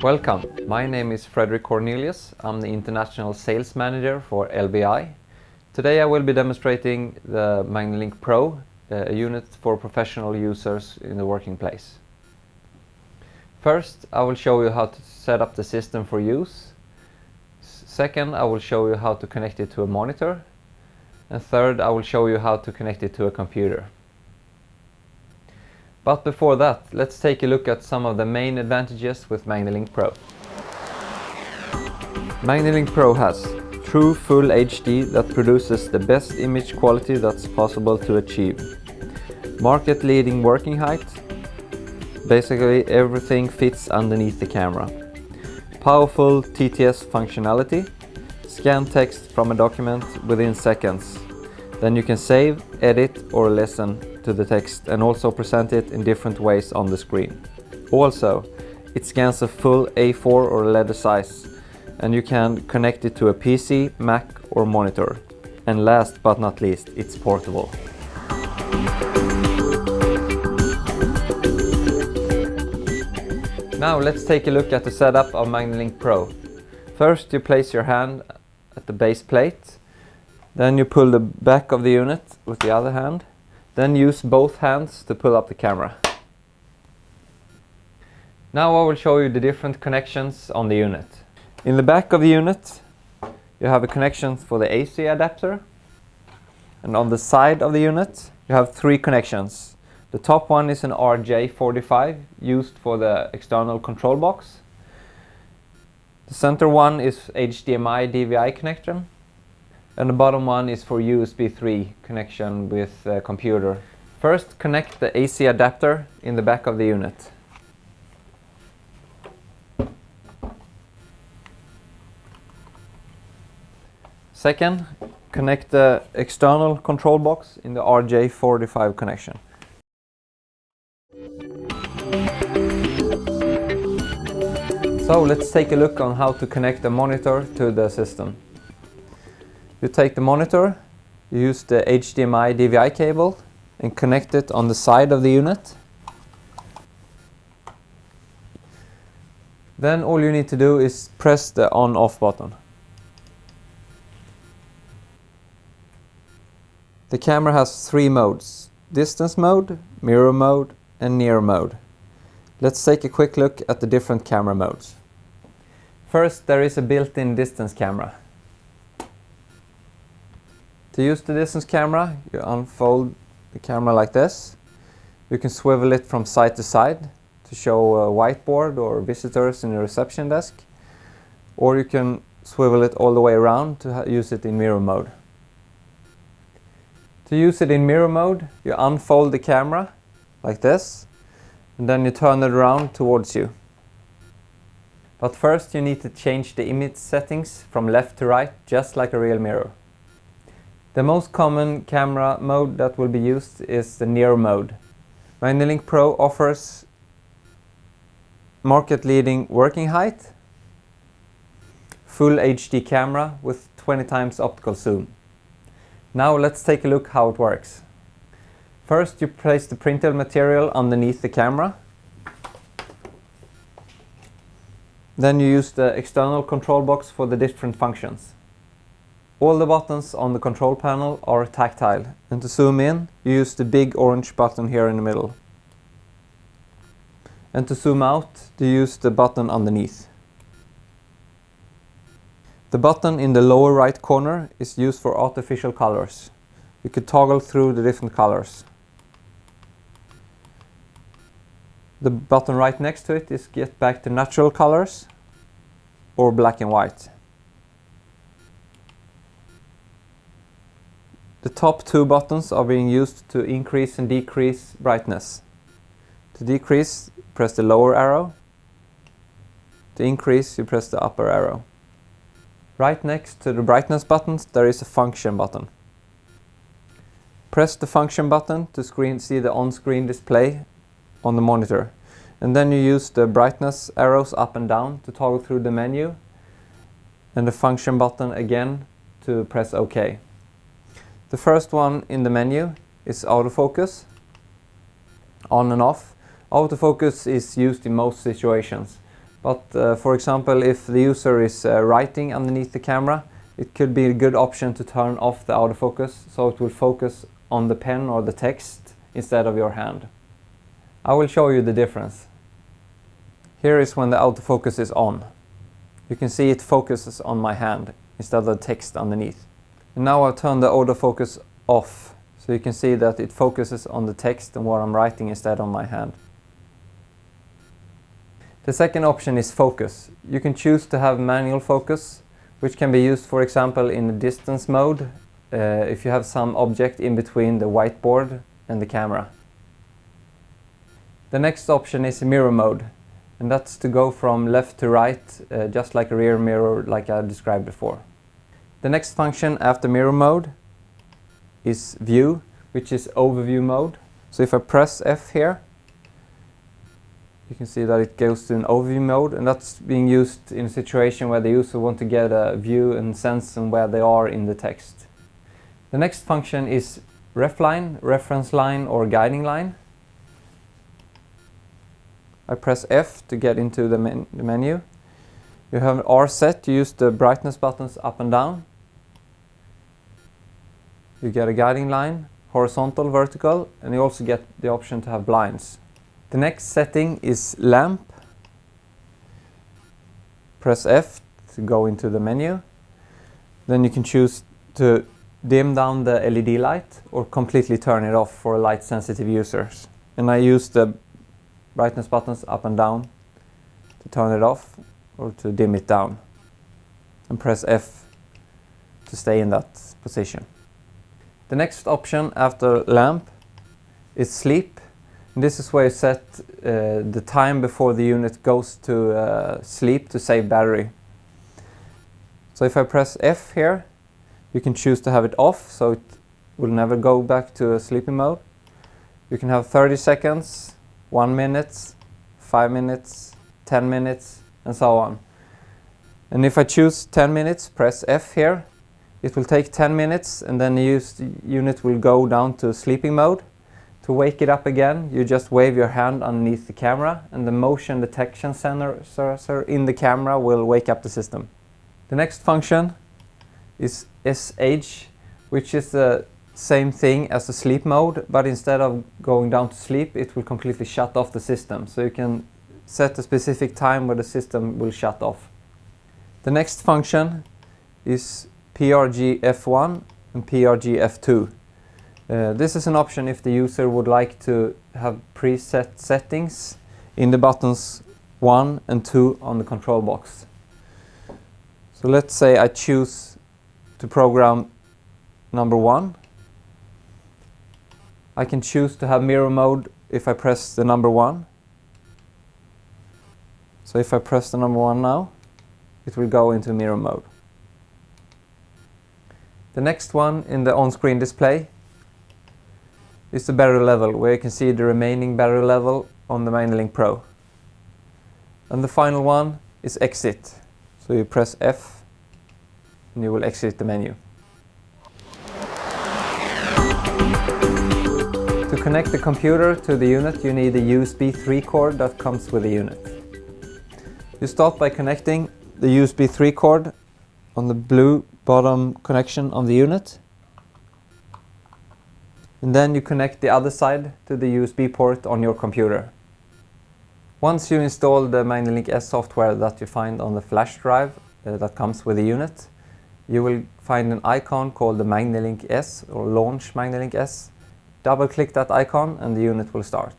Welcome, my name is Fredrik Cornelius. I'm the International Sales Manager for LBI. Today I will be demonstrating the MagniLink PRO, a unit for professional users in the working place. First, I will show you how to set up the system for use. Second, I will show you how to connect it to a monitor. And third, I will show you how to connect it to a computer. But before that, let's take a look at some of the main advantages with MagniLink PRO. MagniLink PRO has true full HD that produces the best image quality that's possible to achieve. Market-leading working height. Basically everything fits underneath the camera. Powerful TTS functionality. Scan text from a document within seconds. Then you can save, edit or listen to the text and also present it in different ways on the screen. Also, it scans a full A4 or letter size and you can connect it to a PC, Mac or monitor. And last but not least, it's portable. Now let's take a look at the setup of MagniLink PRO. First you place your hand at the base plate, then you pull the back of the unit with the other hand, then use both hands to pull up the camera. Now I will show you the different connections on the unit. In the back of the unit you have a connection for the AC adapter, and on the side of the unit you have three connections. The top one is an RJ45 used for the external control box. The center one is HDMI DVI connection, and the bottom one is for USB 3 connection with a computer. First, connect the AC adapter in the back of the unit. Second, connect the external control box in the RJ45 connection. So let's take a look on how to connect the monitor to the system. You take the monitor, you use the HDMI DVI cable and connect it on the side of the unit. Then all you need to do is press the on-off button. The camera has three modes: distance mode, mirror mode and near mode. Let's take a quick look at the different camera modes. First, there is a built-in distance camera. To use the distance camera, you unfold the camera like this. You can swivel it from side to side to show a whiteboard or visitors in the reception desk. Or you can swivel it all the way around to use it in mirror mode. To use it in mirror mode, you unfold the camera like this, and then you turn it around towards you. But first you need to change the image settings from left to right, just like a real mirror. The most common camera mode that will be used is the near mode. MagniLink PRO offers market-leading working height, full HD camera with 20 times optical zoom. Now let's take a look how it works. First you place the printed material underneath the camera. Then you use the external control box for the different functions. All the buttons on the control panel are tactile, and to zoom in you use the big orange button here in the middle. And to zoom out you use the button underneath. The button in the lower right corner is used for artificial colors. You could toggle through the different colors. The button right next to it is get back to natural colors or black and white. The top two buttons are being used to increase and decrease brightness. To decrease, press the lower arrow. To increase, you press the upper arrow. Right next to the brightness buttons there is a function button. Press the function button to see the on-screen display on the monitor, and then you use the brightness arrows up and down to toggle through the menu, and the function button again to press OK. The first one in the menu is autofocus, on and off. Autofocus is used in most situations, but for example, if the user is writing underneath the camera, it could be a good option to turn off the autofocus so it will focus on the pen or the text instead of your hand. I will show you the difference. Here is when the autofocus is on. You can see it focuses on my hand instead of the text underneath. And now I'll turn the autofocus off, so you can see that it focuses on the text and what I'm writing instead of my hand. The second option is focus. You can choose to have manual focus, which can be used, for example, in the distance mode, if you have some object in between the whiteboard and the camera. The next option is mirror mode, and that's to go from left to right, just like a rear mirror like I described before. The next function after mirror mode is view, which is overview mode. So if I press F here, you can see that it goes to an overview mode, and that's being used in a situation where the user wants to get a view and sense on where they are in the text. The next function is ref line, reference line or guiding line. I press F to get into the menu. You have an R set, you use the brightness buttons up and down. You get a guiding line, horizontal, vertical, and you also get the option to have blinds. The next setting is lamp. Press F to go into the menu. Then you can choose to dim down the LED light or completely turn it off for light sensitive users. And I use the brightness buttons up and down to turn it off or to dim it down. And press F to stay in that position. The next option after lamp is sleep. And this is where you set the time before the unit goes to sleep to save battery. So if I press F here, you can choose to have it off so it will never go back to a sleeping mode. You can have 30 seconds, 1 minute, 5 minutes, 10 minutes, and so on. And if I choose 10 minutes, press F here, it will take 10 minutes and then the unit will go down to sleeping mode. To wake it up again, you just wave your hand underneath the camera and the motion detection sensor in the camera will wake up the system. The next function is SH, which is the same thing as the sleep mode, but instead of going down to sleep, it will completely shut off the system. So you can set a specific time where the system will shut off. The next function is PRG-F1 and PRG-F2. This is an option if the user would like to have preset settings in the buttons 1 and 2 on the control box. So let's say I choose to program number 1. I can choose to have mirror mode if I press the number 1. So if I press the number 1 now, it will go into mirror mode. The next one in the on-screen display is the battery level, where you can see the remaining battery level on the MagniLink PRO. And the final one is exit. So you press F and you will exit the menu. To connect the computer to the unit, you need a USB 3 cord that comes with the unit. You start by connecting the USB 3 cord on the blue bottom connection of the unit. And then you connect the other side to the USB port on your computer. Once you install the MagniLink S software that you find on the flash drive that comes with the unit, you will find an icon called the MagniLink S or Launch MagniLink S. Double-click that icon and the unit will start.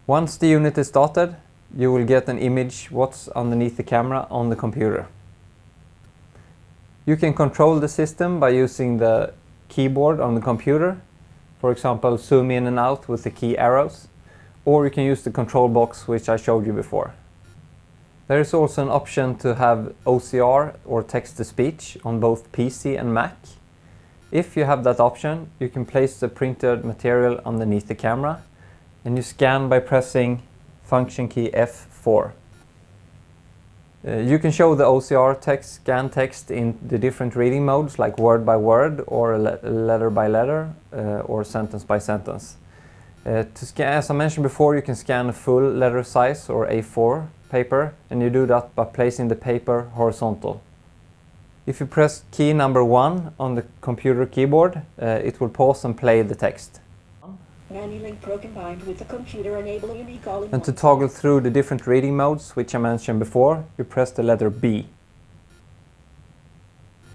Once the unit is started, you will get an image what's underneath the camera on the computer. You can control the system by using the keyboard on the computer, for example zoom in and out with the key arrows, or you can use the control box which I showed you before. There is also an option to have OCR or text-to-speech on both PC and Mac. If you have that option, you can place the printed material underneath the camera and you scan by pressing function key F4. You can show the OCR text, scan text in the different reading modes, like word by word, or letter by letter, or sentence by sentence. To scan, as I mentioned before, you can scan a full letter size or A4 paper, and you do that by placing the paper horizontal. If you press key number 1 on the computer keyboard, it will pause and play the text. MagniLink PRO combined with the computer enable unique all-in-one. And to toggle through the different reading modes, which I mentioned before, you press the letter B.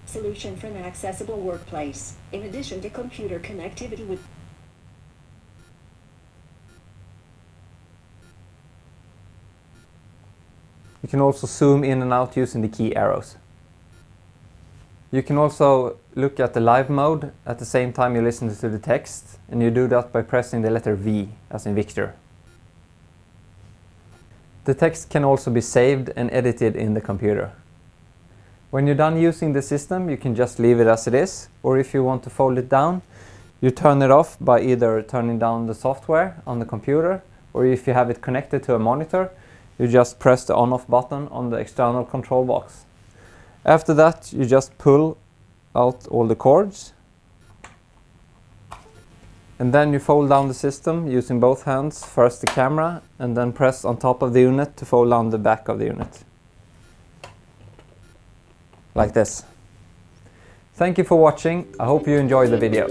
Solution for an accessible workplace. In addition to computer connectivity with You can also zoom in and out using the key arrows. You can also look at the live mode at the same time you listen to the text, and you do that by pressing the letter V, as in Victor. The text can also be saved and edited in the computer. When you're done using the system, you can just leave it as it is, or if you want to fold it down, you turn it off by either turning down the software on the computer, or if you have it connected to a monitor, you just press the on-off button on the external control box. After that, you just pull out all the cords, and then you fold down the system using both hands, first the camera, and then press on top of the unit to fold down the back of the unit. Like this. Thank you for watching. I hope you enjoyed the video.